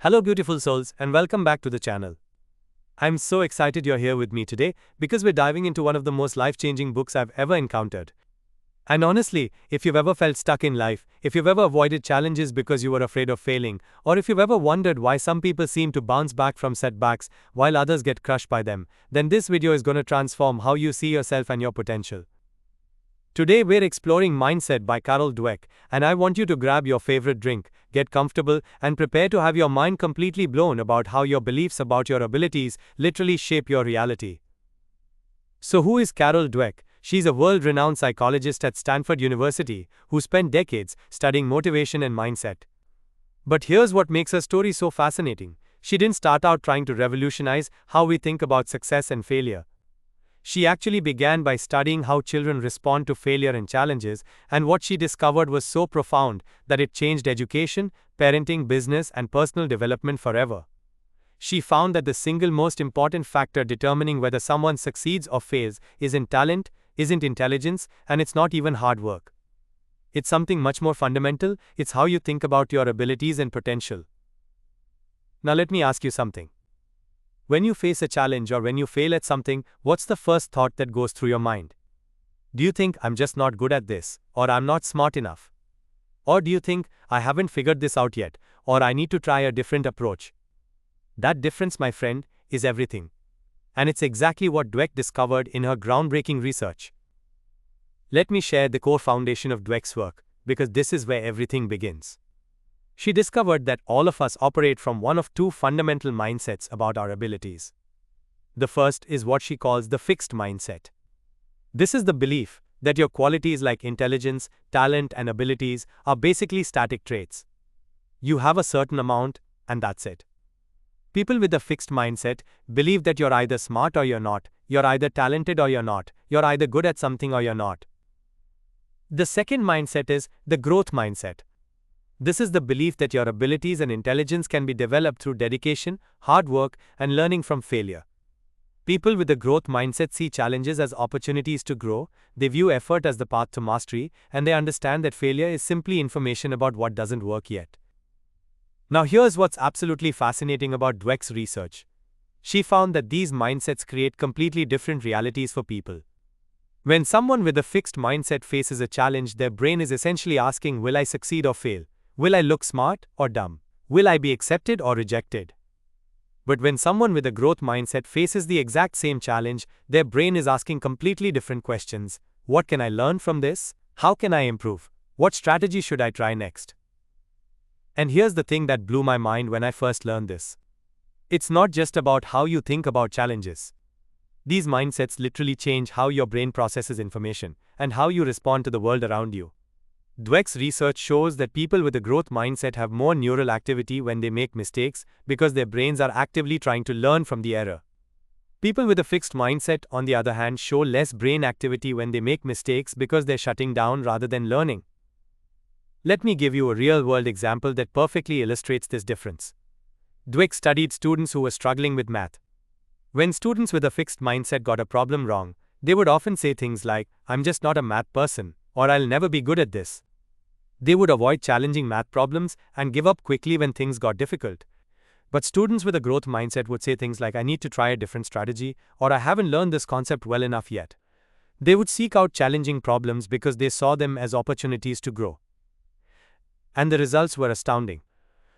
Hello, beautiful souls, and welcome back to the channel. I'm so excited you're here with me today because we're diving into one of the most life changing books I've ever encountered. And honestly, if you've ever felt stuck in life, if you've ever avoided challenges because you were afraid of failing, or if you've ever wondered why some people seem to bounce back from setbacks while others get crushed by them, then this video is going to transform how you see yourself and your potential. Today we're exploring Mindset by Carol Dweck, and I want you to grab your favorite drink, get comfortable, and prepare to have your mind completely blown about how your beliefs about your abilities literally shape your reality. So who is Carol Dweck? She's a world-renowned psychologist at Stanford University who spent decades studying motivation and mindset. But here's what makes her story so fascinating. She didn't start out trying to revolutionize how we think about success and failure. She actually began by studying how children respond to failure and challenges, and what she discovered was so profound that it changed education, parenting, business, and personal development forever. She found that the single most important factor determining whether someone succeeds or fails isn't talent, isn't intelligence, and it's not even hard work. It's something much more fundamental. It's how you think about your abilities and potential. Now let me ask you something. When you face a challenge or when you fail at something, what's the first thought that goes through your mind? Do you think, I'm just not good at this, or I'm not smart enough? Or do you think, I haven't figured this out yet, or I need to try a different approach? That difference, my friend, is everything. And it's exactly what Dweck discovered in her groundbreaking research. Let me share the core foundation of Dweck's work, because this is where everything begins. She discovered that all of us operate from one of two fundamental mindsets about our abilities. The first is what she calls the fixed mindset. This is the belief that your qualities like intelligence, talent, and abilities are basically static traits. You have a certain amount, and that's it. People with a fixed mindset believe that you're either smart or you're not, you're either talented or you're not, you're either good at something or you're not. The second mindset is the growth mindset. This is the belief that your abilities and intelligence can be developed through dedication, hard work, and learning from failure. People with a growth mindset see challenges as opportunities to grow, they view effort as the path to mastery, and they understand that failure is simply information about what doesn't work yet. Now here's what's absolutely fascinating about Dweck's research. She found that these mindsets create completely different realities for people. When someone with a fixed mindset faces a challenge, their brain is essentially asking, will I succeed or fail? Will I look smart or dumb? Will I be accepted or rejected? But when someone with a growth mindset faces the exact same challenge, their brain is asking completely different questions. What can I learn from this? How can I improve? What strategy should I try next? And here's the thing that blew my mind when I first learned this. It's not just about how you think about challenges. These mindsets literally change how your brain processes information and how you respond to the world around you. Dweck's research shows that people with a growth mindset have more neural activity when they make mistakes because their brains are actively trying to learn from the error. People with a fixed mindset, on the other hand, show less brain activity when they make mistakes because they're shutting down rather than learning. Let me give you a real-world example that perfectly illustrates this difference. Dweck studied students who were struggling with math. When students with a fixed mindset got a problem wrong, they would often say things like, I'm just not a math person, or I'll never be good at this. They would avoid challenging math problems and give up quickly when things got difficult. But students with a growth mindset would say things like, I need to try a different strategy, or I haven't learned this concept well enough yet. They would seek out challenging problems because they saw them as opportunities to grow. And the results were astounding.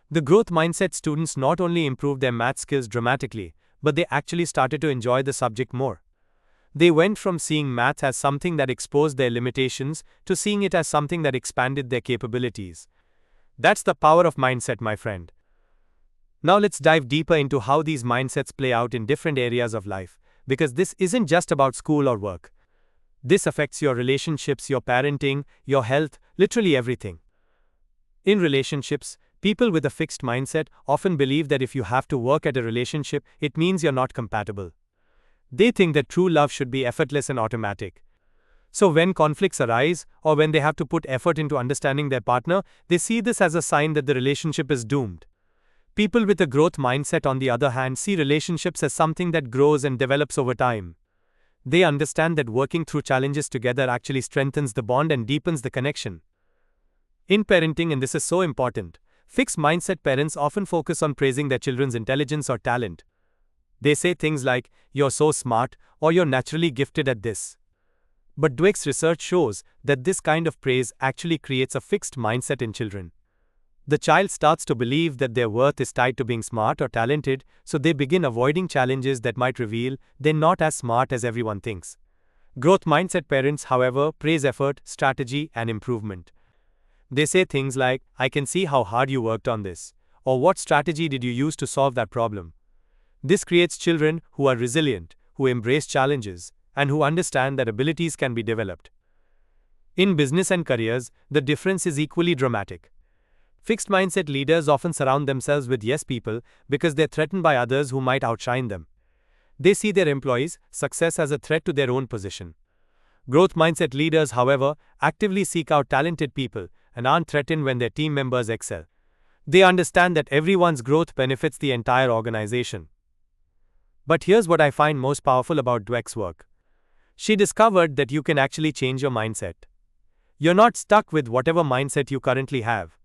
The growth mindset students not only improved their math skills dramatically, but they actually started to enjoy the subject more. They went from seeing math as something that exposed their limitations to seeing it as something that expanded their capabilities. That's the power of mindset, my friend. Now let's dive deeper into how these mindsets play out in different areas of life, because this isn't just about school or work. This affects your relationships, your parenting, your health, literally everything. In relationships, people with a fixed mindset often believe that if you have to work at a relationship, it means you're not compatible. They think that true love should be effortless and automatic. So when conflicts arise, or when they have to put effort into understanding their partner, they see this as a sign that the relationship is doomed. People with a growth mindset, on the other hand, see relationships as something that grows and develops over time. They understand that working through challenges together actually strengthens the bond and deepens the connection. In parenting, and this is so important, Fixed mindset parents often focus on praising their children's intelligence or talent. They say things like, "You're so smart," or "You're naturally gifted at this." But Dweck's research shows that this kind of praise actually creates a fixed mindset in children. The child starts to believe that their worth is tied to being smart or talented, so they begin avoiding challenges that might reveal they're not as smart as everyone thinks. Growth mindset parents, however, praise effort, strategy, and improvement. They say things like, "I can see how hard you worked on this," or "What strategy did you use to solve that problem?" This creates children who are resilient, who embrace challenges, and who understand that abilities can be developed. In business and careers, the difference is equally dramatic. Fixed mindset leaders often surround themselves with yes people because they're threatened by others who might outshine them. They see their employees' success as a threat to their own position. Growth mindset leaders, however, actively seek out talented people and aren't threatened when their team members excel. They understand that everyone's growth benefits the entire organization. But here's what I find most powerful about Dweck's work. She discovered that you can actually change your mindset. You're not stuck with whatever mindset you currently have.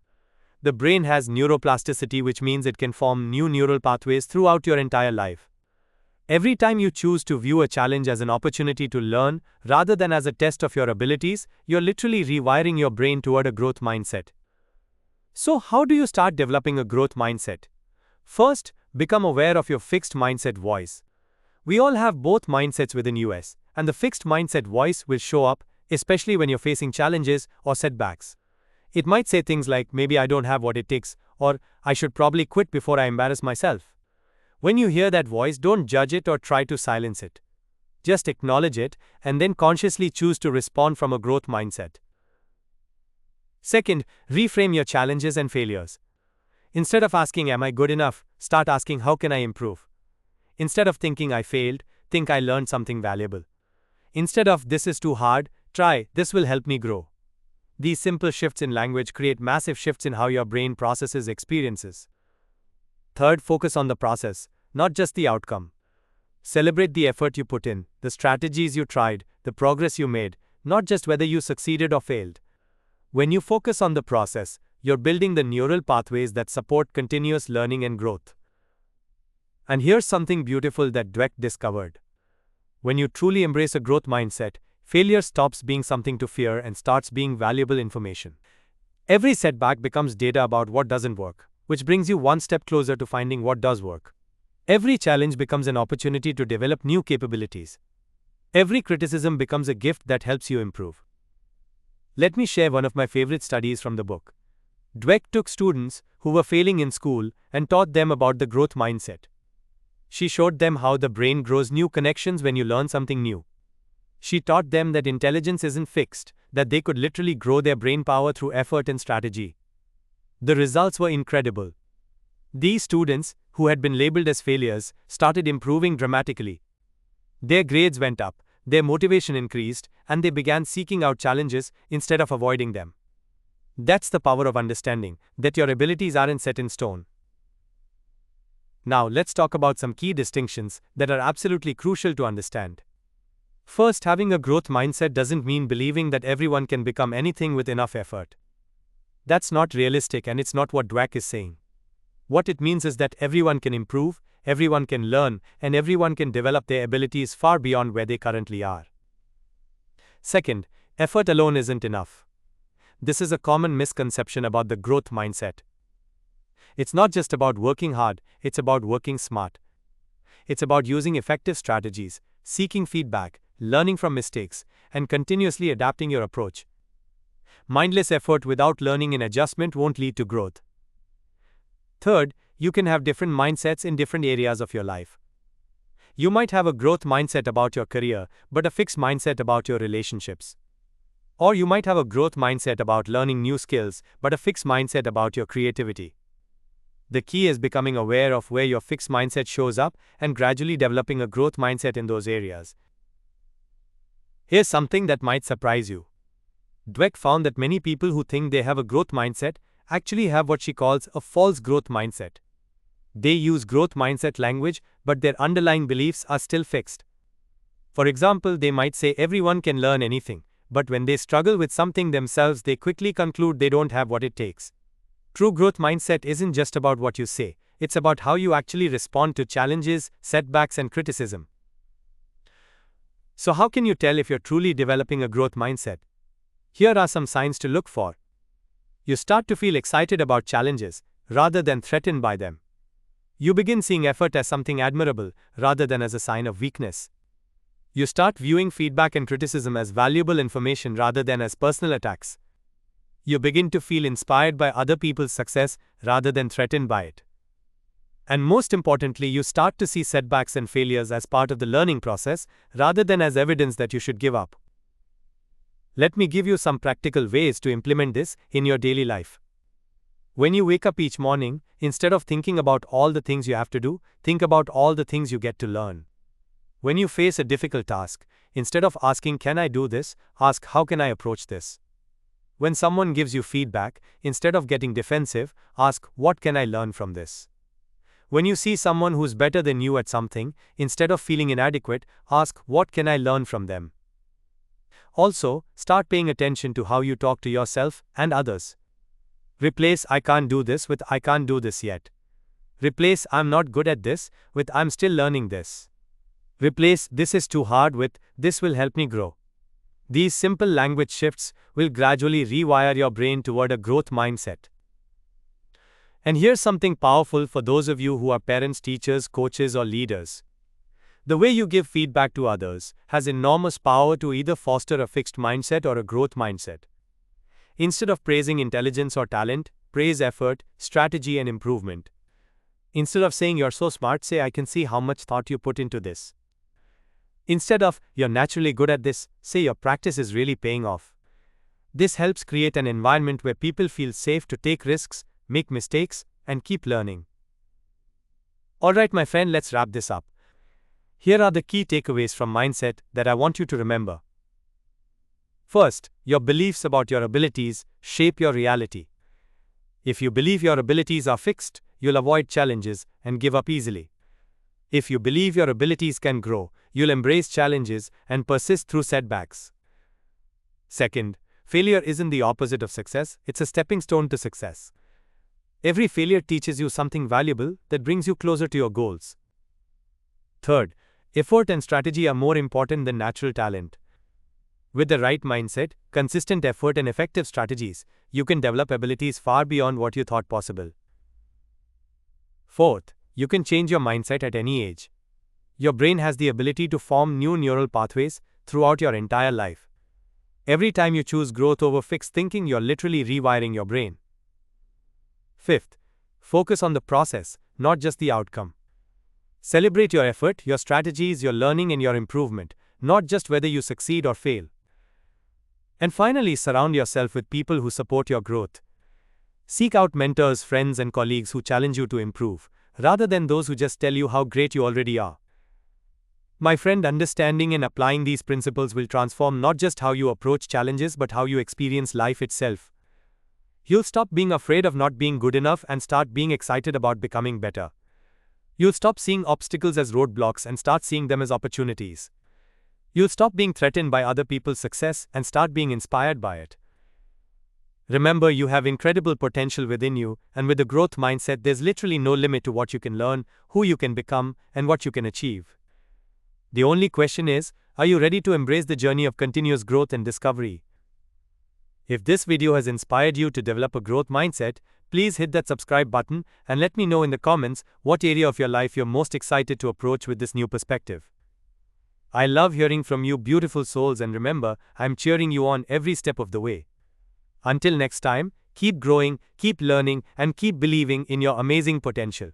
The brain has neuroplasticity, which means it can form new neural pathways throughout your entire life. Every time you choose to view a challenge as an opportunity to learn rather than as a test of your abilities, you're literally rewiring your brain toward a growth mindset. So, how do you start developing a growth mindset? First, become aware of your fixed mindset voice. We all have both mindsets within us, and the fixed mindset voice will show up, especially when you're facing challenges or setbacks. It might say things like, "Maybe I don't have what it takes," or "I should probably quit before I embarrass myself." When you hear that voice, don't judge it or try to silence it. Just acknowledge it, and then consciously choose to respond from a growth mindset. Second, reframe your challenges and failures. Instead of asking, "Am I good enough?" start asking, "How can I improve?" Instead of thinking, "I failed," think, "I learned something valuable." Instead of, "This is too hard," try, "This will help me grow." These simple shifts in language create massive shifts in how your brain processes experiences. Third, focus on the process, not just the outcome. Celebrate the effort you put in, the strategies you tried, the progress you made, not just whether you succeeded or failed. When you focus on the process, you're building the neural pathways that support continuous learning and growth. And here's something beautiful that Dweck discovered. When you truly embrace a growth mindset, failure stops being something to fear and starts being valuable information. Every setback becomes data about what doesn't work, which brings you one step closer to finding what does work. Every challenge becomes an opportunity to develop new capabilities. Every criticism becomes a gift that helps you improve. Let me share one of my favorite studies from the book. Dweck took students who were failing in school and taught them about the growth mindset. She showed them how the brain grows new connections when you learn something new. She taught them that intelligence isn't fixed, that they could literally grow their brain power through effort and strategy. The results were incredible. These students, who had been labeled as failures, started improving dramatically. Their grades went up, their motivation increased, and they began seeking out challenges instead of avoiding them. That's the power of understanding that your abilities aren't set in stone. Now, let's talk about some key distinctions that are absolutely crucial to understand. First, having a growth mindset doesn't mean believing that everyone can become anything with enough effort. That's not realistic, and it's not what Dweck is saying. What it means is that everyone can improve, everyone can learn, and everyone can develop their abilities far beyond where they currently are. Second, effort alone isn't enough. This is a common misconception about the growth mindset. It's not just about working hard, it's about working smart. It's about using effective strategies, seeking feedback, learning from mistakes, and continuously adapting your approach. Mindless effort without learning and adjustment won't lead to growth. Third, you can have different mindsets in different areas of your life. You might have a growth mindset about your career, but a fixed mindset about your relationships. Or you might have a growth mindset about learning new skills, but a fixed mindset about your creativity. The key is becoming aware of where your fixed mindset shows up and gradually developing a growth mindset in those areas. Here's something that might surprise you. Dweck found that many people who think they have a growth mindset actually have what she calls a false growth mindset. They use growth mindset language, but their underlying beliefs are still fixed. For example, they might say everyone can learn anything, but when they struggle with something themselves, they quickly conclude they don't have what it takes. True growth mindset isn't just about what you say, it's about how you actually respond to challenges, setbacks, and criticism. So, how can you tell if you're truly developing a growth mindset? Here are some signs to look for. You start to feel excited about challenges, rather than threatened by them. You begin seeing effort as something admirable, rather than as a sign of weakness. You start viewing feedback and criticism as valuable information rather than as personal attacks. You begin to feel inspired by other people's success, rather than threatened by it. And most importantly, you start to see setbacks and failures as part of the learning process, rather than as evidence that you should give up. Let me give you some practical ways to implement this in your daily life. When you wake up each morning, instead of thinking about all the things you have to do, think about all the things you get to learn. When you face a difficult task, instead of asking, "Can I do this?" ask, "How can I approach this?" When someone gives you feedback, instead of getting defensive, ask, "What can I learn from this?" When you see someone who's better than you at something, instead of feeling inadequate, ask, "What can I learn from them?" Also, start paying attention to how you talk to yourself and others. Replace "I can't do this" with "I can't do this yet." Replace "I'm not good at this" with "I'm still learning this." Replace "this is too hard" with "this will help me grow." These simple language shifts will gradually rewire your brain toward a growth mindset. And here's something powerful for those of you who are parents, teachers, coaches, or leaders. The way you give feedback to others has enormous power to either foster a fixed mindset or a growth mindset. Instead of praising intelligence or talent, praise effort, strategy, and improvement. Instead of saying "You're so smart," say "I can see how much thought you put into this." Instead of "You're naturally good at this," say "Your practice is really paying off." This helps create an environment where people feel safe to take risks, make mistakes, and keep learning. Alright, my friend, let's wrap this up. Here are the key takeaways from mindset that I want you to remember. First, your beliefs about your abilities shape your reality. If you believe your abilities are fixed, you'll avoid challenges and give up easily. If you believe your abilities can grow, you'll embrace challenges and persist through setbacks. Second, failure isn't the opposite of success, it's a stepping stone to success. Every failure teaches you something valuable that brings you closer to your goals. Third, effort and strategy are more important than natural talent. With the right mindset, consistent effort, and effective strategies, you can develop abilities far beyond what you thought possible. Fourth, you can change your mindset at any age. Your brain has the ability to form new neural pathways throughout your entire life. Every time you choose growth over fixed thinking, you're literally rewiring your brain. Fifth, focus on the process, not just the outcome. Celebrate your effort, your strategies, your learning, and your improvement, not just whether you succeed or fail. And finally, surround yourself with people who support your growth. Seek out mentors, friends, and colleagues who challenge you to improve, rather than those who just tell you how great you already are. My friend, understanding and applying these principles will transform not just how you approach challenges but how you experience life itself. You'll stop being afraid of not being good enough and start being excited about becoming better. You'll stop seeing obstacles as roadblocks and start seeing them as opportunities. You'll stop being threatened by other people's success and start being inspired by it. Remember, you have incredible potential within you, and with a growth mindset, there's literally no limit to what you can learn, who you can become, and what you can achieve. The only question is, are you ready to embrace the journey of continuous growth and discovery? If this video has inspired you to develop a growth mindset, please hit that subscribe button and let me know in the comments what area of your life you're most excited to approach with this new perspective. I love hearing from you, beautiful souls, and remember, I'm cheering you on every step of the way. Until next time, keep growing, keep learning, and keep believing in your amazing potential.